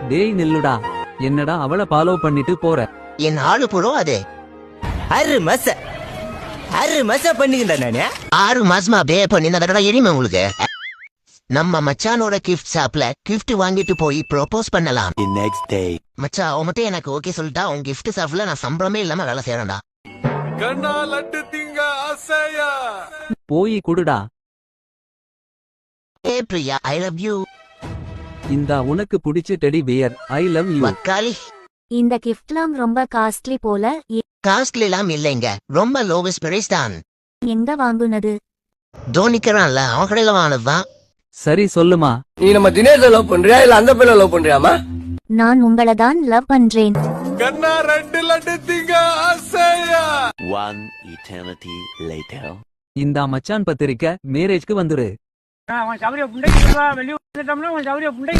டேய் நில்லுடா. என்னடா அவளை ஃபாலோ பண்ணிட்டு போற? என் ஆளு புறம் அது 6 மாசம் பண்ணிக்கிட்டா நானே. 6 மாசமா அப்படியே பண்ணினதடா எரியுமே உங்களுக்கு. நம்ம மச்சானோட கிஃப்ட் ஷாப்ல கிஃப்ட் வாங்கிட்டு போய் ப்ரோபோஸ் பண்ணலாம். மச்சா அவன் மட்டும் எனக்கு ஓகே சொல்லிட்டா உன் கிஃப்ட் ஷாப்ல நான் சம்பளமே இல்லாம வேலை செய்யறேன்டா. போய் குடுடா. ஏ பிரியா ஐ லவ் யூ. இந்தா உனக்கு பிடிச்ச teddy bear. I love you. வக்காலி இந்த கிஃப்ட்லாம் ரொம்ப காஸ்ட்லி போல. காஸ்ட்லி எல்லாம் இல்லைங்க, ரொம்ப லோவஸ்ட் பிரைஸ் தான். எங்க வாங்குனது? தோனிக்கிறான்ல அவன் கடையில வாங்கினதுதான். சரி சொல்லுமா. நீ நம்ம தினேஷ் லவ் பண்றியா இல்ல அந்த பையனை லவ் பண்றியாமா? நான் உங்களை தான் லவ் பண்றேன். கண்ணா 2 லட்டு திங்க ஆசையா. One eternity later. இந்தா மச்சான் பத்திரிக்கை, மேரேஜ்க்கு வந்துரு. அவன் சௌரிய புண்டை வெளியே வந்துட்டோம்னா அவன் சௌரிய புண்டை